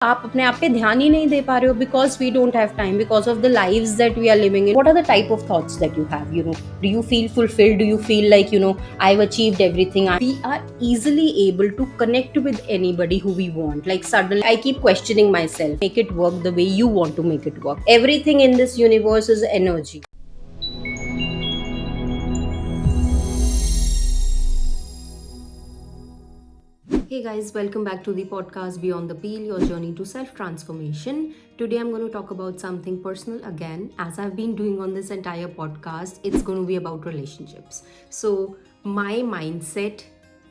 आप अपने आप पे ध्यान ही नहीं दे पा रहे हो because we don't have time, because of the lives that we are living in. What are the type of thoughts that you have? Do you feel fulfilled? Do you feel like, I've achieved everything? We are easily able to connect with anybody who we want. Like suddenly I keep questioning myself, make it work the way you want to make it work. Everything in this universe is energy. Hey guys, welcome back to the podcast Beyond the Peel, your journey to self transformation. Today I'm going to talk about something personal again. As I've been doing on this entire podcast, it's going to be about relationships. So, my mindset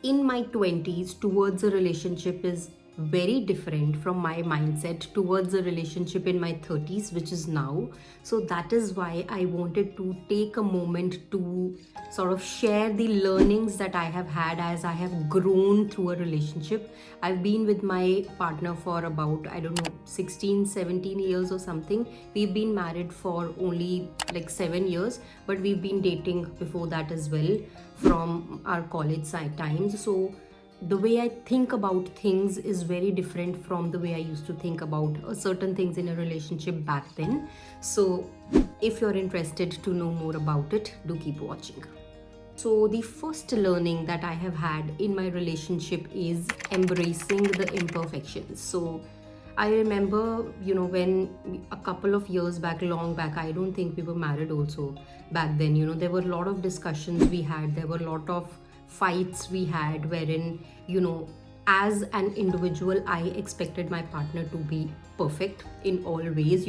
in my 20s towards a relationship is very different from my mindset towards a relationship in my 30s, which is now. So that is why I wanted to take a moment to sort of share the learnings that I have had as I have grown through a relationship. I've been with my partner for about, I don't know, 16, 17 years or something. We've been married for only like 7 years, but we've been dating before that as well from our college side times. So the way I think about things is very different from the way I used to think about certain things in a relationship back then. So, if you're interested to know more about it, do keep watching. So, the first learning that I have had in my relationship is embracing the imperfections. So, I remember, when a couple of years back, long back, I don't think we were married also back then, there were a lot of discussions we had, there were a lot of fights we had wherein, as an individual, I expected my partner to be perfect in all ways.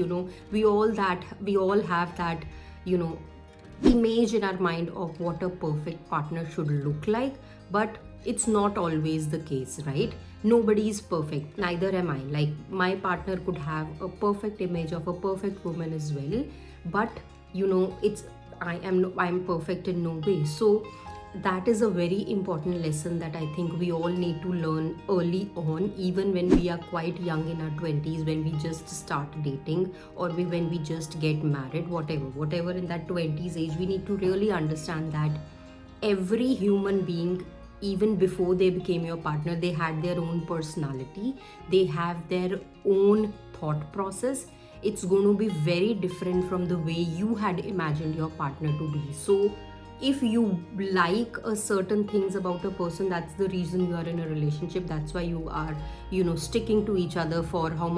We all have that, you know, image in our mind of what a perfect partner should look like, but it's not always the case, right? Nobody is perfect, neither am I. Like, my partner could have a perfect image of a perfect woman as well, but it's I'm perfect in no way. So that is a very important lesson that I think we all need to learn early on, even when we are quite young in our 20s, when we just start dating, or when we just get married, whatever in that 20s age. We need to really understand that every human being, even before they became your partner, they had their own personality, they have their own thought process. It's going to be very different from the way you had imagined your partner to be. So if you like a certain things about a person, that's the reason you are in a relationship. That's why you are, sticking to each other for how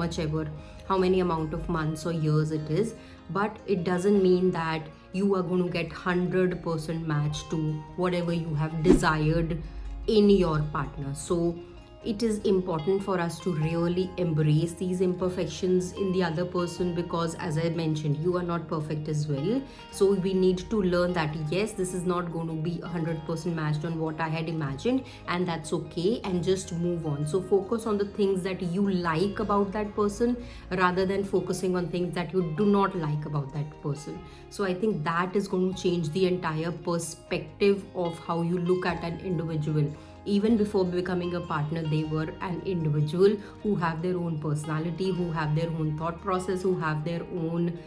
many amount of months or years it is. But it doesn't mean that you are going to get 100% match to whatever you have desired in your partner. So it is important for us to really embrace these imperfections in the other person, because as I mentioned, you are not perfect as well. So we need to learn that yes, this is not going to be 100% matched on what I had imagined, and that's okay, and just move on. So focus on the things that you like about that person rather than focusing on things that you do not like about that person. So I think that is going to change the entire perspective of how you look at an individual. Even before becoming a partner, they were an individual who have their own personality, who have their own thought process, who have their own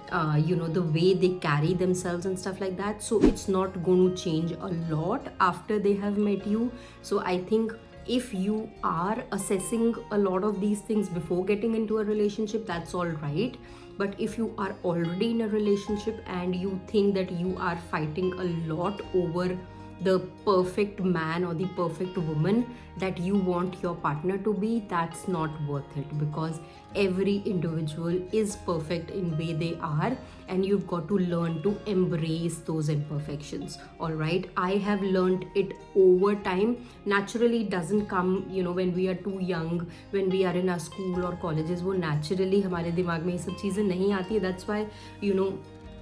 the way they carry themselves and stuff like that. So it's not going to change a lot after they have met you. So I think if you are assessing a lot of these things before getting into a relationship, that's all right. But if you are already in a relationship and you think that you are fighting a lot over the perfect man or the perfect woman that you want your partner to be, that's not worth it, because every individual is perfect in way they are, and you've got to learn to embrace those imperfections. All right, I have learned it over time. Naturally, it doesn't come when we are too young, when we are in our school or colleges. वो naturally हमारे दिमाग में ये सब चीज़ें नहीं आती. That's why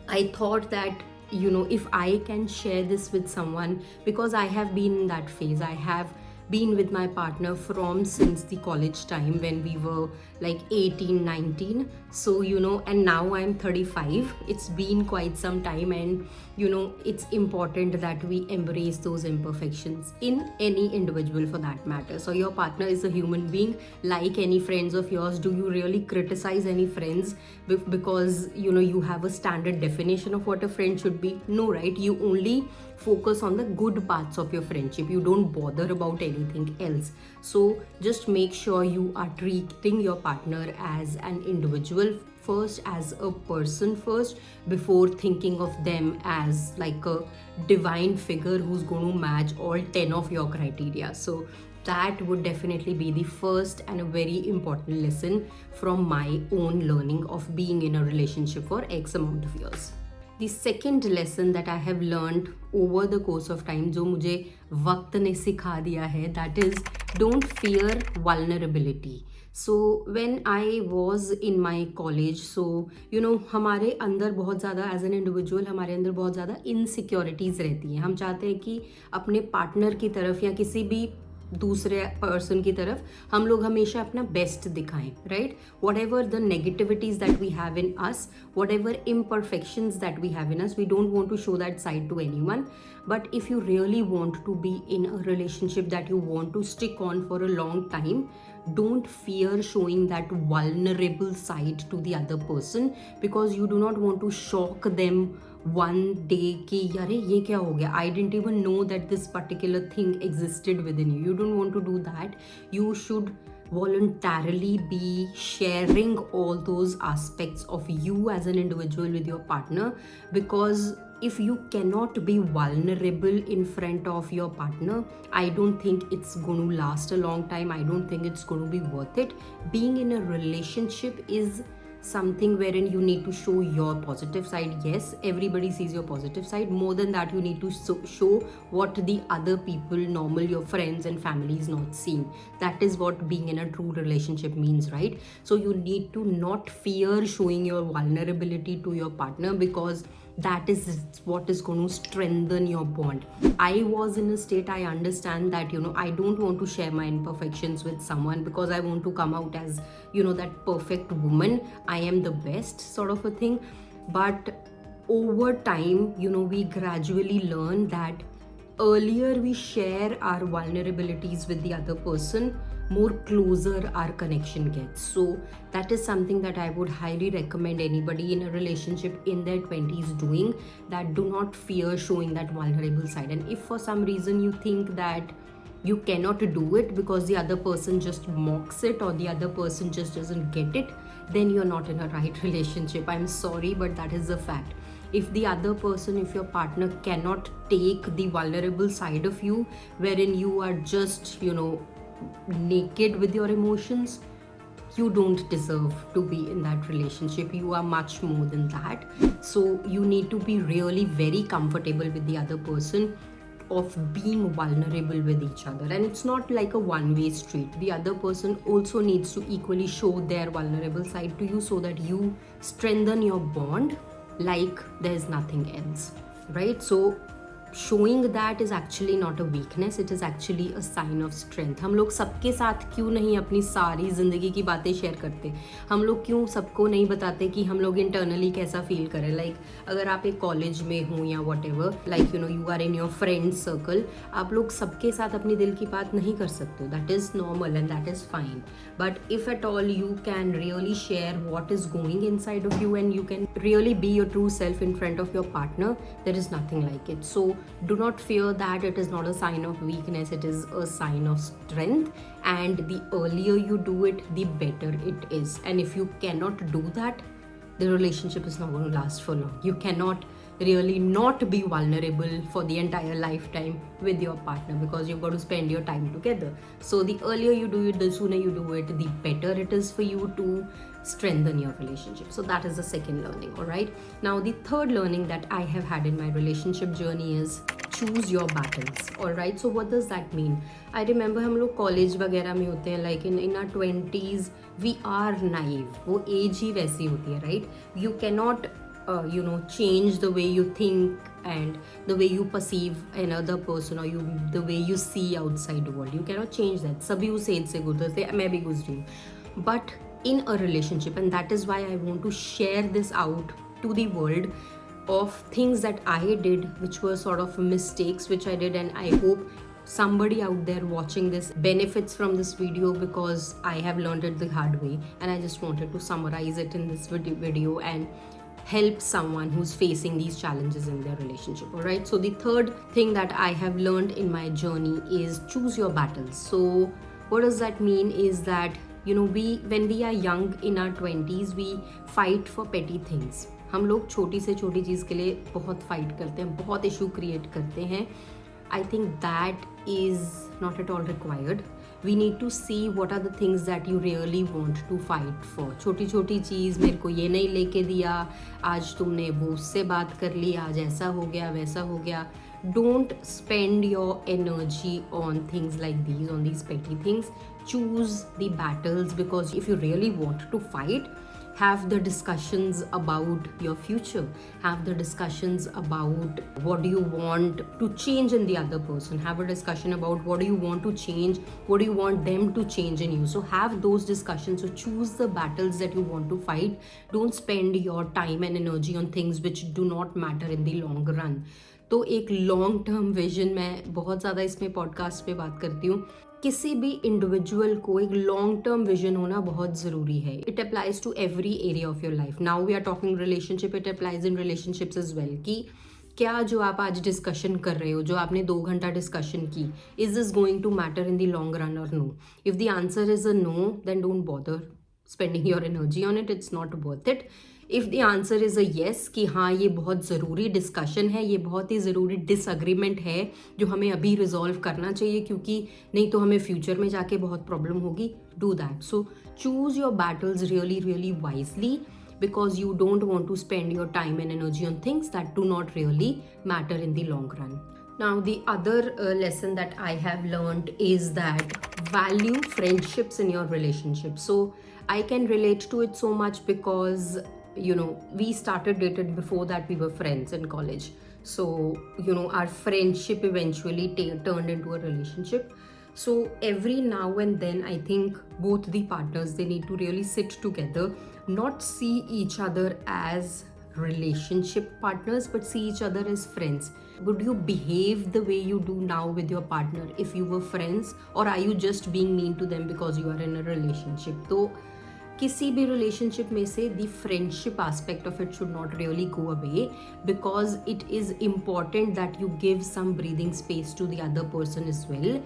I thought that if I can share this with someone, because I have been in that phase. I have been with my partner from since the college time when we were like 18, 19. So and now I'm 35. It's been quite some time, and it's important that we embrace those imperfections in any individual for that matter. So your partner is a human being like any friends of yours. Do you really criticize any friends because you have a standard definition of what a friend should be? No, right? You only focus on the good parts of your friendship. You don't bother about anything anything else. So just make sure you are treating your partner as an individual first, as a person first, before thinking of them as like a divine figure who's going to match all 10 of your criteria. So that would definitely be the first and a very important lesson from my own learning of being in a relationship for X amount of years. The second lesson that I have learned over the course of time, जो मुझे वक्त ने सिखा दिया है, that is don't fear vulnerability. So when I was in my college, so हमारे अंदर बहुत ज़्यादा एज एन इंडिविजुअल हमारे अंदर बहुत ज़्यादा इनसिक्योरिटीज़ रहती हैं. हम चाहते हैं कि अपने पार्टनर की तरफ या किसी भी दूसरे पर्सन की तरफ हम लोग हमेशा अपना बेस्ट दिखाएं, right. Whatever the negativities that we have in us, whatever imperfections that we have in us, we don't want to show that side to anyone. But if you really want to be in a relationship that you want to stick on for a long time, don't fear showing that vulnerable side to the other person, because you do not want to shock them one day कि यारे ये क्या हो गया, I didn't even know that this particular thing existed within you. You don't want to do that. You should voluntarily be sharing all those aspects of you as an individual with your partner, because if you cannot be vulnerable in front of your partner, I don't think it's going to last a long time. I don't think it's going to be worth it. Being in a relationship is something wherein you need to show your positive side. Yes, everybody sees your positive side. More than that, you need to show what the other people, normal, your friends and family is not seeing. That is what being in a true relationship means, right? So you need to not fear showing your vulnerability to your partner, because that is what is going to strengthen your bond. I was in a state, I understand that I don't want to share my imperfections with someone, because I want to come out as that perfect woman, I am the best sort of a thing. But over time, we gradually learn that earlier we share our vulnerabilities with the other person, more closer our connection gets. So that is something that I would highly recommend anybody in a relationship in their 20s doing, that do not fear showing that vulnerable side. And if for some reason you think that you cannot do it because the other person just mocks it or the other person just doesn't get it, then you're not in a right relationship. I'm sorry, but that is a fact. If the other person, if your partner cannot take the vulnerable side of you, wherein you are just naked with your emotions, you don't deserve to be in that relationship. You are much more than that. So you need to be really very comfortable with the other person, of being vulnerable with each other. And it's not like a one-way street. The other person also needs to equally show their vulnerable side to you, so that you strengthen your bond like there's nothing else, right? So showing that is actually not a weakness, it is actually a sign of strength. हम लोग सबके साथ क्यों नहीं अपनी सारी ज़िंदगी की बातें शेयर करते? हम लोग क्यों सबको नहीं बताते कि हम लोग इंटरनली कैसा फील करें? लाइक अगर आप एक कॉलेज में हो या whatever, like you are in your friend circle, आप लोग सबके साथ अपनी दिल की बात नहीं कर सकते. That is normal and that is fine. But if at all you can really share what is going in side of you and you can really be your true self in front of your partner, there is nothing like it. So do not fear that. It is not a sign of weakness, it is a sign of strength, and the earlier you do it, the better it is. And if you cannot do that, the relationship is not going to last for long. You cannot really not be vulnerable for the entire lifetime with your partner, because you've got to spend your time together. So the earlier you do it, the sooner you do it, the better it is for you to strengthen your relationship. So that is the second learning. All right, now the third learning that I have had in my relationship journey is choose your battles. All right, so what does that mean? I remember हम लोग college वगैरह में होते हैं, like in our 20s we are naive. वो as ही वैसी होती है, right? You cannot change the way you think and the way you perceive another person, or the way you see outside the world. You cannot change that. सभी उस as से गुजरते हैं, मैं भी गुजरी हूँ. But in a relationship, and that is why I want to share this out to the world, of things that I did which were sort of mistakes which I did, and I hope somebody out there watching this benefits from this video, because I have learned it the hard way, and I just wanted to summarize it in this video and help someone who's facing these challenges in their relationship. All right, so the third thing that I have learned in my journey is choose your battles. So what does that mean is that, we when we are young in our 20s, we fight for petty things. हम लोग छोटी से छोटी चीज़ के लिए बहुत fight करते हैं, बहुत इशू क्रिएट करते हैं. I think that is not at all required. We need to see what are the things that you really want to fight for. छोटी छोटी चीज़, मेरे को ये नहीं लेके दिया, आज तुमने वो उससे बात कर ली, आज ऐसा हो गया वैसा हो गया. Don't spend your energy on things like these, on these petty things. Choose the battles, because if you really want to fight, have the discussions about your future, have the discussions about what do you want to change in the other person, have a discussion about what do you want to change, what do you want them to change in you. So have those discussions. So choose the battles that you want to fight. Don't spend your time and energy on things which do not matter in the long run. तो एक long term vision, मैं बहुत ज़्यादा इसमें podcast पे बात करती हूँ, किसी भी इंडिविजुअल को एक लॉन्ग टर्म विजन होना बहुत ज़रूरी है. It applies to every area of your life. Now we are talking relationship, it applies in relationships as well. कि क्या जो आप आज डिस्कशन कर रहे हो, जो आपने 2 घंटा डिस्कशन की, is this going to matter in the long run और नो? If the answer is a no, then don't bother spending your energy on it. It's not worth it. If the answer is a yes, कि हाँ ये बहुत ज़रूरी discussion है, ये बहुत ही ज़रूरी डिसएग्रीमेंट है जो हमें अभी रिजॉल्व करना चाहिए, क्योंकि नहीं तो हमें फ्यूचर में जाके बहुत प्रॉब्लम होगी, do that. So choose your battles really really wisely, because you don't want to spend your time and energy on things that do not really matter in the long run. Now, the other lesson that I have learned is that value friendships in your relationship. So I can relate to it so much because, we started dating, before that we were friends in college. So, our friendship eventually turned into a relationship. So every now and then, I think both the partners, they need to really sit together, not see each other as relationship partners, but see each other as friends. Would you behave the way you do now with your partner if you were friends, or are you just being mean to them because you are in a relationship? तो किसी भी relationship में से the friendship aspect of it should not really go away, because it is important that you give some breathing space to the other person as well.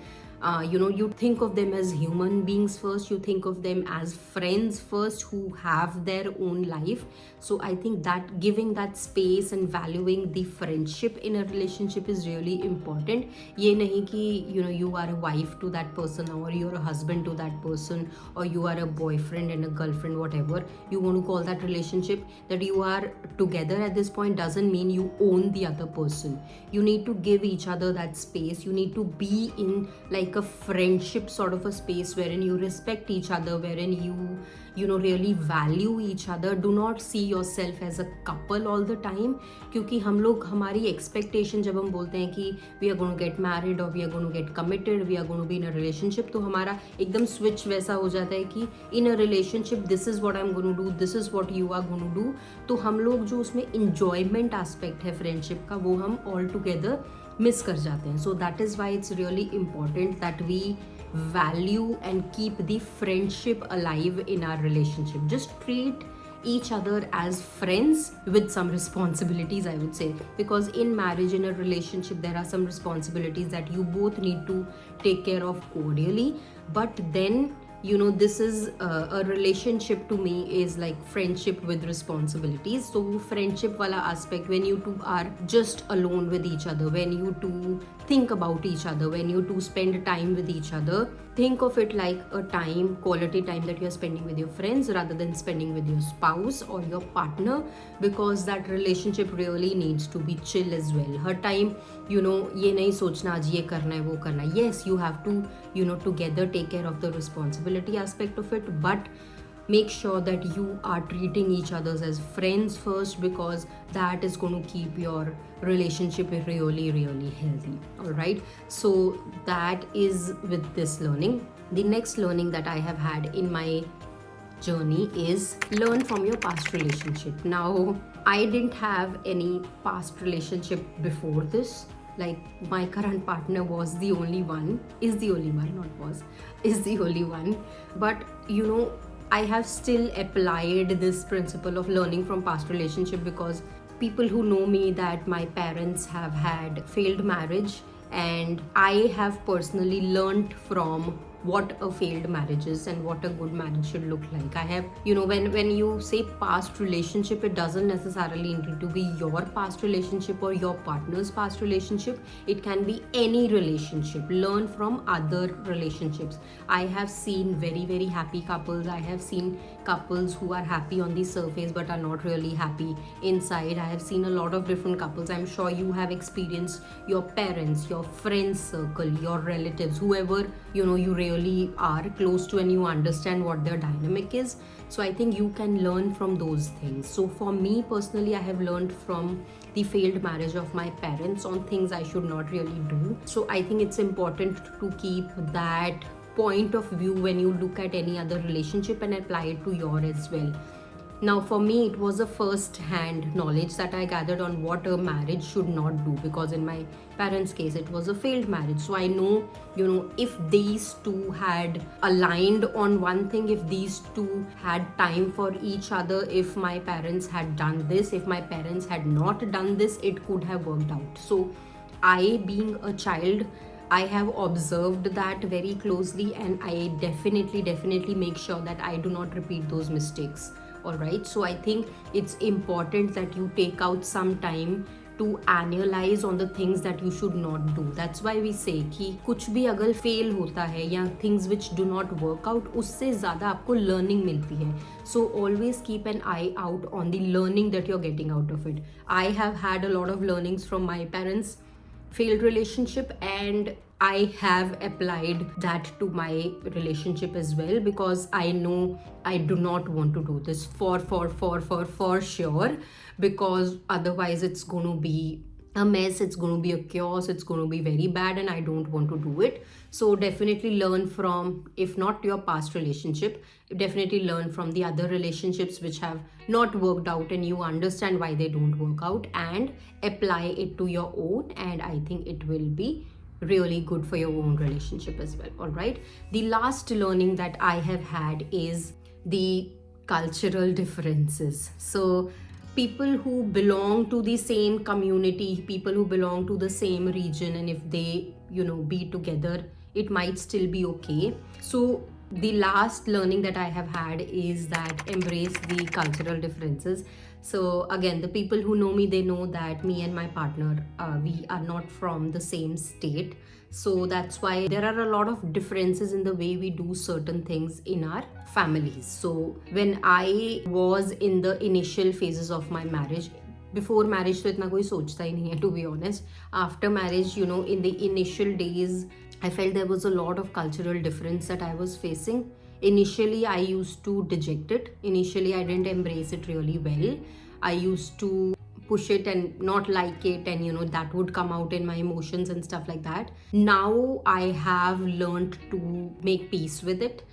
You think of them as human beings first, you think of them as friends first who have their own life. So I think that giving that space and valuing the friendship in a relationship is really important. ये नहीं कि you are a wife to that person, or you're a husband to that person, or you are a boyfriend and a girlfriend, whatever you want to call that relationship, that you are together at this point doesn't mean you own the other person. You need to give each other that space. You need to be in like a friendship sort of a space wherein you respect each other, wherein you really value each other. Do not see yourself as a couple all the time, क्योंकि हम लोग, हमारी expectation जब हम बोलते हैं कि we are going to get married or we are going to get committed, we are going to be in a relationship, तो हमारा एकदम switch वैसा हो जाता है कि in a relationship this is what I'm going to do, this is what you are going to do. तो हम लोग जो उसमें enjoyment aspect है friendship का, वो हम all together मिस कर जाते हैं. So that is why it's really important that we value and keep the friendship alive in our relationship. Just treat each other as friends with some responsibilities, I would say, because in marriage, in a relationship, there are some responsibilities that you both need to take care of cordially. But then this is a relationship to me is like friendship with responsibilities. So friendship wala aspect, when you two are just alone with each other, when you two think about each other, when you two spend time with each other, think of it like a time, quality time that you're spending with your friends rather than spending with your spouse or your partner, because that relationship really needs to be chill as well. Her time, ये नहीं सोचना आज ये करना है वो करना है. Yes, you have to together take care of the responsibility aspect of it, but make sure that you are treating each other as friends first, because that is going to keep your relationship really really healthy. All right, so that is with this learning. The next learning that I have had in my journey is learn from your past relationship. Now, I didn't have any past relationship before this. Like, my current partner was the only one, is the only one, not was, is the only one. But I have still applied this principle of learning from past relationship, because people who know me, that my parents have had failed marriage, and I have personally learned from what a failed marriage is and what a good marriage should look like. I have, when you say past relationship, it doesn't necessarily need to be your past relationship or your partner's past relationship. It can be any relationship. Learn from other relationships. I have seen very, very happy couples. I have seen couples who are happy on the surface but are not really happy inside. I have seen a lot of different couples. I'm sure you have experienced your parents, your friends circle, your relatives, whoever you really are close to, and you understand what their dynamic is. So I think you can learn from those things. So for me personally, I have learned from the failed marriage of my parents on things I should not really do. So I think it's important to keep that point of view when you look at any other relationship and apply it to your as well. Now, for me, it was a first-hand knowledge that I gathered on what a marriage should not do, because in my parents' case, it was a failed marriage. So I know, if these two had aligned on one thing, if these two had time for each other, if my parents had done this, if my parents had not done this, it could have worked out. So I, being a child, I have observed that very closely, and I definitely make sure that I do not repeat those mistakes. All right, so I think it's important that you take out some time to analyze on the things that you should not do. That's why we say कि कुछ भी अगर fail होता है या things which do not work out, उससे ज़्यादा आपको learning मिलती है. So always keep an eye out on the learning that you're getting out of it. I have had a lot of learnings from my parents' failed relationship, and I have applied that to my relationship as well, because I know I do not want to do this for sure, because otherwise it's going to be a mess, it's going to be a chaos, it's going to be very bad, and I don't want to do it. So definitely learn from, if not your past relationship, definitely learn from the other relationships which have not worked out, and you understand why they don't work out, and apply it to your own, and I think it will be really good for your own relationship as well. All right, the last learning that I have had is the cultural differences. So people who belong to the same community, people who belong to the same region, and if they be together, it might still be okay. So the last learning that I have had is that embrace the cultural differences. So again, the people who know me, they know that me and my partner, we are not from the same state. So that's why there are a lot of differences in the way we do certain things in our families. So when I was in the initial phases of my marriage, before marriage तो इतना कोई सोचता ही नहीं है, to be honest. After marriage, in the initial days, I felt there was a lot of cultural difference that I was facing. Initially, I used to deject it. Initially, I didn't embrace it really well. I used to push it and not like it, and that would come out in my emotions and stuff like that. Now I have learned to make peace with it.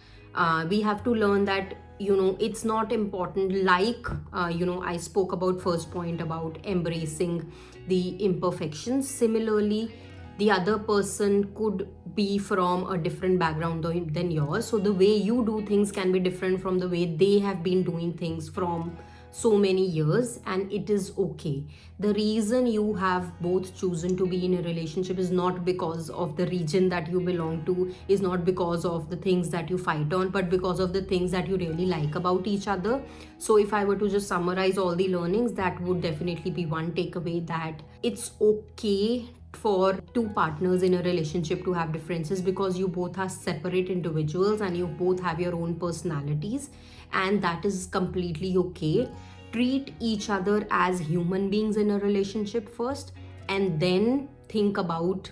We have to learn that it's not important, like I spoke about first point about embracing the imperfections. Similarly, the other person could be from a different background than yours, so the way you do things can be different from the way they have been doing things from so many years, and it is okay. The reason you have both chosen to be in a relationship is not because of the region that you belong to, is not because of the things that you fight on, but because of the things that you really like about each other. So if I were to just summarize all the learnings, that would definitely be one takeaway, that it's okay for two partners in a relationship to have differences, because you both are separate individuals and you both have your own personalities, and that is completely okay. Treat each other as human beings in a relationship first, and then think about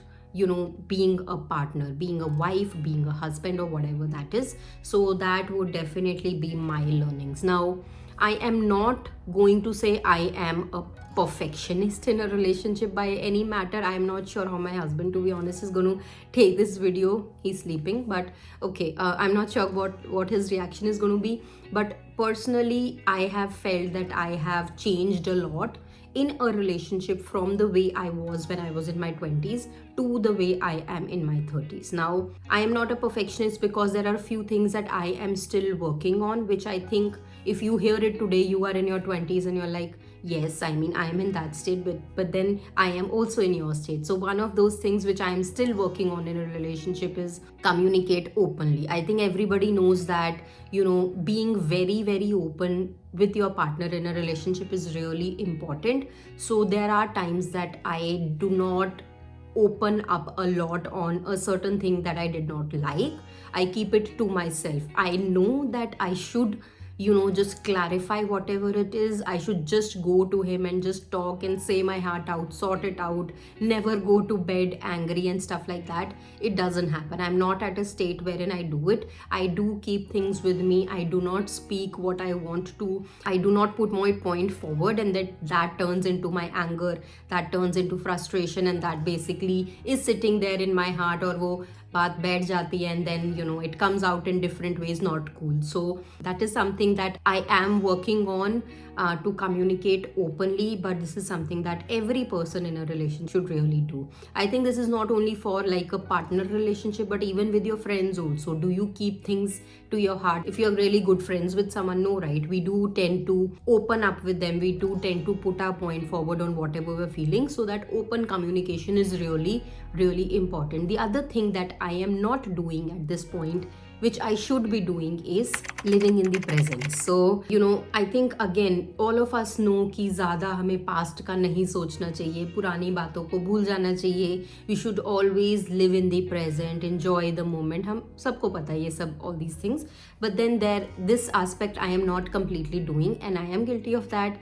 being a partner, being a wife, being a husband, or whatever that is. So that would definitely be my learnings. Now, I am not going to say I am a perfectionist in a relationship by any matter. I am not sure how my husband, to be honest, is going to take this video. He's sleeping, but okay, I'm not sure what his reaction is going to be. But personally, I have felt that I have changed a lot in a relationship from the way I was when I was in my 20s to the way I am in my 30s. Now, I am not a perfectionist because there are a few things that I am still working on, which I think if you hear it today, you are in your 20s and you're like, yes, I mean, I am in that state, but then I am also in your state. So one of those things which I am still working on in a relationship is communicate openly. I think everybody knows that, being very, very open with your partner in a relationship is really important. So there are times that I do not open up a lot on a certain thing that I did not like. I keep it to myself. I know that I should, just clarify whatever it is. I should just go to him and just talk and say my heart out, sort it out, never go to bed angry and stuff like that. It doesn't happen. I'm not at a state wherein I do it. I do keep things with me. I do not speak what I want to. I do not put my point forward, and that turns into my anger, that turns into frustration, and that basically is sitting there in my heart, or wo बात बैठ जाती है, and then it comes out in different ways, not cool. So that is something that I am working on, to communicate openly, but this is something that every person in a relationship should really do. I think this is not only for like a partner relationship, but even with your friends also. Do you keep things to your heart? If you're really good friends with someone, no, right, we do tend to open up with them. We do tend to put our point forward on whatever we're feeling, so that open communication is really, really important. The other thing that I am not doing at this point, which I should be doing, is living in the present. So I think again all of us know कि ज़्यादा हमें past का नहीं सोचना चाहिए, पुरानी बातों को भूल जाना चाहिए. We should always live in the present, enjoy the moment. हम सबको पता है ये सब, all these things. But then this aspect I am not completely doing, and I am guilty of that.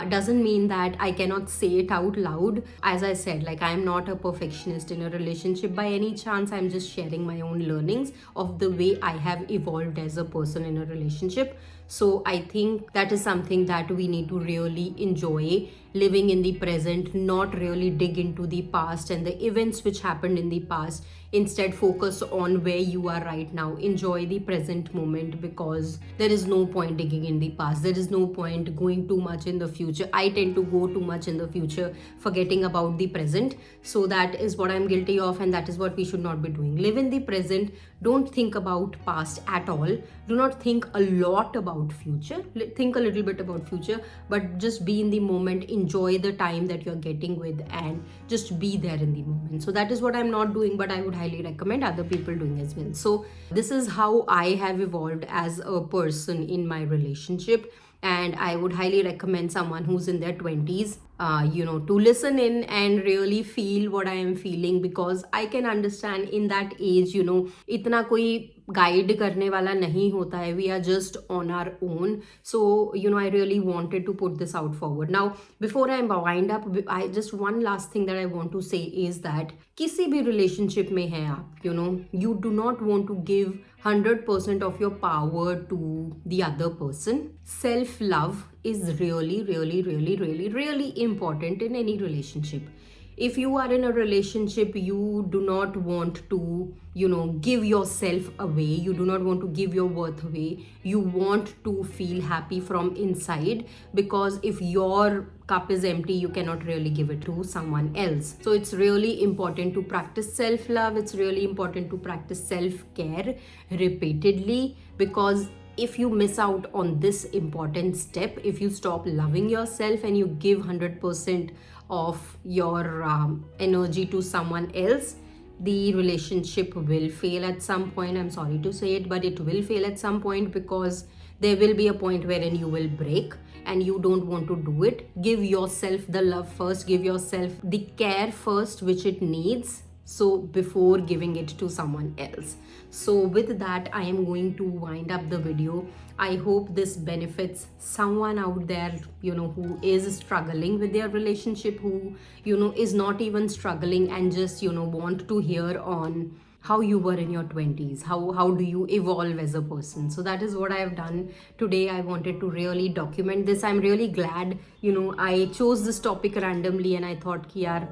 Doesn't mean that I cannot say it out loud. As I said, like, I am not a perfectionist in a relationship by any chance. I'm just sharing my own learnings of the way I have evolved as a person in a relationship. So I think that is something that we need to really enjoy, living in the present, not really dig into the past and the events which happened in the past. Instead, focus on where you are right now. Enjoy the present moment, because there is no point digging in the past. There is no point going too much in the future. I tend to go too much in the future, forgetting about the present. So that is what I'm guilty of, and that is what we should not be doing. Live in the present. Don't think about past at all. Do not think a lot about future. Think a little bit about future, but just be in the moment. Enjoy the time that you're getting with, and just be there in the moment. So that is what I'm not doing, but I would highly recommend other people doing as well. So this is how I have evolved as a person in my relationship, and I would highly recommend someone who's in their 20s, to listen in and really feel what I am feeling, because I can understand in that age, इतना कोई guide करने वाला नहीं होता है. We are just on our own. So, I really wanted to put this out forward. Now, before I wind up, I just one last thing that I want to say is that किसी भी relationship में हैं आप, you do not want to give 100% of your power to the other person. Self-love is really, really, really, really, really important in any relationship. If you are in a relationship, you do not want to, give yourself away. You do not want to give your worth away. You want to feel happy from inside, because if your cup is empty, you cannot really give it to someone else. So it's really important to practice self-love. It's really important to practice self-care repeatedly, because if you miss out on this important step, if you stop loving yourself and you give 100% of your energy to someone else, the relationship will fail at some point. I'm sorry to say it, but it will fail at some point, because there will be a point wherein you will break, and you don't want to do it. Give yourself the love first, give yourself the care first which it needs, so before giving it to someone else. So with that, I am going to wind up the video. I hope this benefits someone out there, who is struggling with their relationship, who, is not even struggling, and just, want to hear on how you were in your 20s, how do you evolve as a person. So that is what I have done today. I wanted to really document this. I'm really glad, I chose this topic randomly, and I thought, yaar,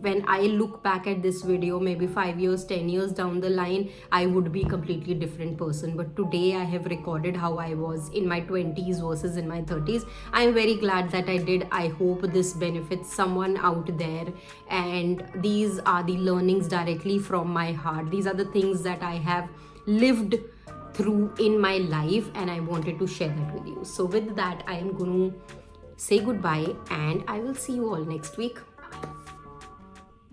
when I look back at this video, maybe 5 years, 10 years down the line, I would be completely different person. But today I have recorded how I was in my 20s versus in my 30s. I'm very glad that I did. I hope this benefits someone out there, and these are the learnings directly from my heart. These are the things that I have lived through in my life, and I wanted to share that with you. So with that, I am going to say goodbye, and I will see you all next week.